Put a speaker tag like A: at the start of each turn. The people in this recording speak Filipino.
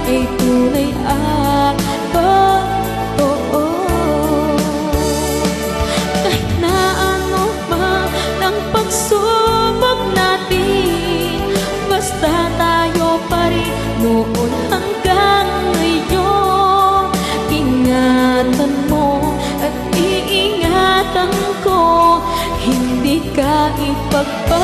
A: ay tunay at totoo. Kahit na ano pa ng pagsubok natin, basta tayo pa rin noon hanggang ngayon. Ingatan mo at iingatan ko, hindi ka ipagpapalagay